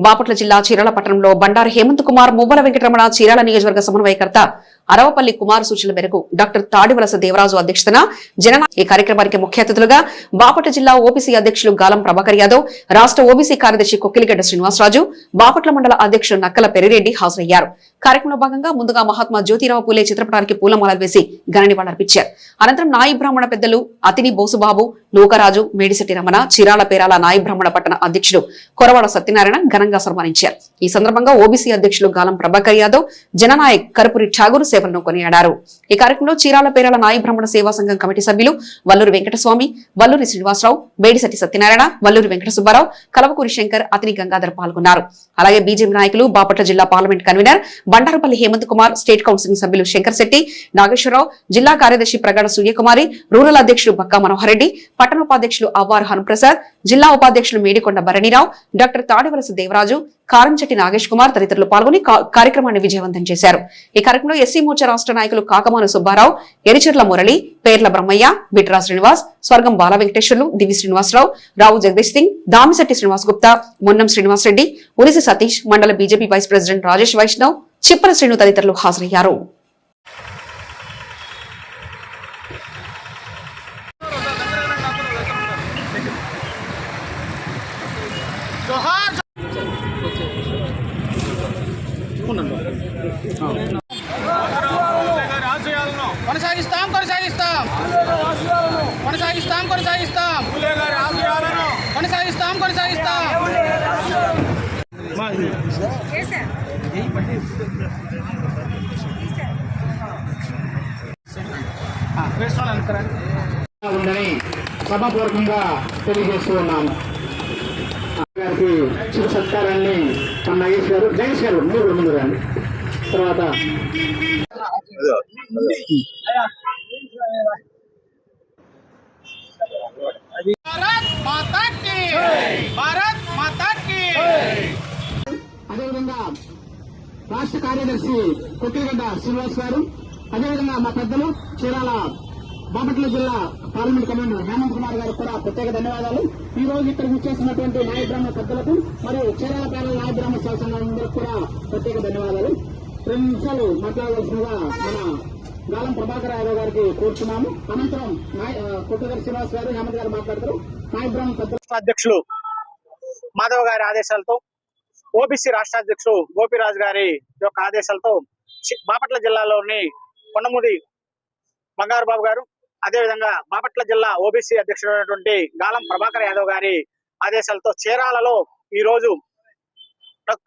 బాపట్ల జిల్లా చీరాల పట్టణంలో బండారు హేమంత్ కుమార్ మువ్వల వెంకటరమణ చీరాల నియోజకవర్గ సమన్వయకర్త అరవపల్లి కుమార్ సూచనల మేరకు డాక్టర్ తాడివలస దేవరాజు అధ్యక్షతన ఈ కార్యక్రమానికి ముఖ్య అతిథులుగా బాపట్ల జిల్లా ఓబీసీ అధ్యక్షులు గాలం ప్రభాకర్ యాదవ్, రాష్ట్ర ఓబీసీ కార్యదర్శి కొక్కిలిగడ్డ శ్రీనివాసరాజు, బాపట్ల మండల అధ్యక్షులు నక్కల పెరిరెడ్డి హాజరయ్యారు. కార్యక్రమంలో భాగంగా ముందుగా మహాత్మా జ్యోతిరావు పూలే చిత్రపటానికి పూలమాలలు వేసి ఘన నివాళులర్పించారు. అనంతరం నాయి బ్రాహ్మణ పెద్దలు అతిని బోసుబాబు, నూకరాజు, మేడిశెట్టి రమణ, చీరాల పేరాల నాయి బ్రాహ్మణ పట్టణ అధ్యక్షుడు కొరవాడ సత్యనారాయణ ఘనంగా సన్మానించారు. ఈ సందర్భంగా ఓబీసీ అధ్యక్షులు గాలం ప్రభాకర్ యాదవ్, జననాయక్ కరుపురి ఠాగూర్ సేవలను కొనియాడారు. ఈ కార్యక్రమంలో చీరాల పేరాల నాయి బ్రాహ్మణ సేవా సంఘం కమిటీ సభ్యులు వల్లూరి వెంకటస్వామి, వల్లూరి శ్రీనివాసరావు, మేడిశెట్టి సత్యనారాయణ, వల్లూరి వెంకట సుబ్బారావు, కలవకూరి శంకర్, అతిని గంగాధర్ పాల్గొన్నారు. అలాగే బీజేపీ నాయకులు బాపట్ల జిల్లా parliament convener Bandarupalli Hemanth Kumar, state council సభ్యులు శంకర్ శెట్టి, నాగేశ్వరరావు, జిల్లా కార్యదర్శి ప్రగాఢ సూర్యకుమారి, రూరల్ అధ్యక్షులు బక్కా మనోహర్ రెడ్డి, పట్టణ ఉపాధ్యక్షులు అవ్వారు హనుప్రసాద్, జిల్లా ఉపాధ్యక్షులు మేడికొండ భరణిరావు, డాక్టర్ తాడివలస దేవరాజు, కారంచెట్టి నాగేష్ కుమార్ తదితరులు పాల్గొని కార్యక్రమాన్ని విజయవంతం చేశారు. ఈ కార్యక్రమంలో ఎస్సీ మోర్చా రాష్ట్ర నాయకులు కాకమాను సుబ్బారావు, ఎరిచెర్ల మురళి, పేర్ల బ్రహ్మయ్య, బిట్రా శ్రీనివాస్, స్వర్గం బాల వెంకటేశ్వర్లు, దివి శ్రీనివాసరావు, రావు జగదీష్ సింగ్, దామిశెట్టి శ్రీనివాస్ గుప్తా, మున్నం శ్రీనివాస్ రెడ్డి, ఉలిసి సతీష్, మండల BJP vice president Rajesh Vaishnav, Chippala Srinu తదితరులు హాజరయ్యారు. కొనసాగిస్తాం కొనసాగిస్తాం కొనసాగిస్తాం కొనసాగిస్తాం కొనసాగిస్తాం కొనసాగిస్తాం ఉందని సభాపూర్వకంగా తెలియజేస్తూ ఉన్నాము. గారికి శుభ సత్కారాన్ని మన నాగేష్ గారు, జగేష్ గారు మీరు ముందు రండి. తర్వాత అదేవిధంగా రాష్ట్ర కార్యదర్శి కొక్కిలిగడ్డ శ్రీనివాస్ గారు, అదేవిధంగా మా పెద్దలు చీరాల బాపట్ల జిల్లా పార్లమెంట్ కన్వీనర్ హేమంత్ కుమార్ గారికి కూడా ప్రత్యేక ధన్యవాదాలు. ఈ రోజు ఇక్కడికి వచ్చేసినటువంటి నాయ బ్రాహ్మణ పెద్దలకు మరియు చీరాల పేర్ల నాయ బ్రాహ్మణ సేవ సంఘాలందరికీ కూడా ప్రత్యేక ధన్యవాదాలు. 2 నిమిషాలు మాట్లాడవలసిందిగా మన గాలం ప్రభాకర్ యాదవ్ గారికి కోరుతున్నాము. అనంతరం కొట్టిగడ్డ శ్రీనివాస్ గారు, హేమంత్ గారు మాట్లాడతారు. నాయ బ్రాహ్మణ పెద్దల అధ్యక్షులు మాధవ్ గారి ఆదేశాలతో, ఓబీసీ రాష్ట్ర అధ్యక్షుడు గోపిరాజు గారి యొక్క ఆదేశాలతో బాపట్ల జిల్లాలోని కొండమూడి బంగారు బాబు గారు, అదేవిధంగా బాపట్ల జిల్లా ఓబీసీ అధ్యక్షుడైనటువంటి గాలం ప్రభాకర్ యాదవ్ గారి ఆదేశాలతో చీరాలలో ఈ రోజు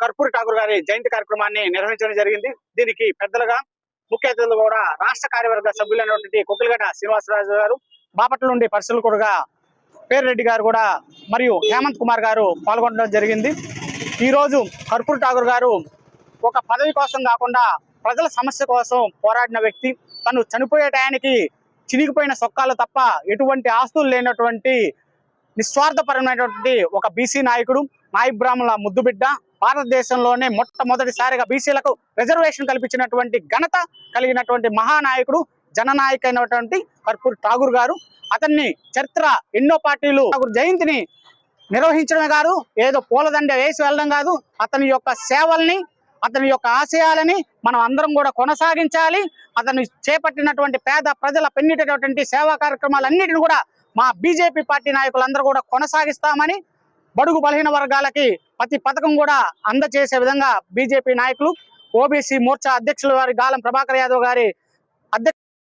కర్పూరి ఠాకూర్ గారి జయంతి కార్యక్రమాన్ని నిర్వహించడం జరిగింది. దీనికి పెద్దలుగా ముఖ్య అతిథులు కూడా రాష్ట్ర కార్యవర్గ సభ్యులైనటువంటి కొక్కిలిగడ్డ శ్రీనివాసరాజు గారు, బాపట్ల నుండి పరిశీలకుడుగా పేర్రెడ్డి గారు కూడా మరియు హేమంత్ కుమార్ గారు పాల్గొనడం జరిగింది. ఈ రోజు కర్పూరి ఠాకూర్ గారు ఒక పదవి కోసం కాకుండా ప్రజల సమస్య కోసం పోరాడిన వ్యక్తి. తను చనిపోయే టయానికి చినిగిపోయిన సొక్కాలు తప్ప ఎటువంటి ఆస్తులు లేనటువంటి నిస్వార్థపరమైనటువంటి ఒక బీసీ నాయకుడు, నాయి బ్రాహ్మణుల ముద్దుబిడ్డ. భారతదేశంలోనే మొట్టమొదటిసారిగా బీసీలకు రిజర్వేషన్ కల్పించినటువంటి ఘనత కలిగినటువంటి మహానాయకుడు, జననాయక్ అయినటువంటి కర్పూరి ఠాకూర్ గారు. అతన్ని చరిత్ర ఎన్నో పార్టీలు జయంతిని నిర్వహించడమే కాదు, ఏదో పూలదండ వేసి వెళ్ళడం కాదు, అతని యొక్క సేవల్ని, అతని యొక్క ఆశయాలని మనం అందరం కూడా కొనసాగించాలి. అతను చేపట్టినటువంటి పేద ప్రజల పెన్నిటటువంటి సేవా కార్యక్రమాలన్నిటిని కూడా మా బీజేపీ పార్టీ నాయకులందరూ కూడా కొనసాగిస్తామని, బడుగు బలహీన వర్గాలకి ప్రతి పథకం కూడా అందజేసే విధంగా బీజేపీ నాయకులు, ఓబీసీ మోర్చా అధ్యక్షులు గారి గాలం ప్రభాకర్ యాదవ్ గారి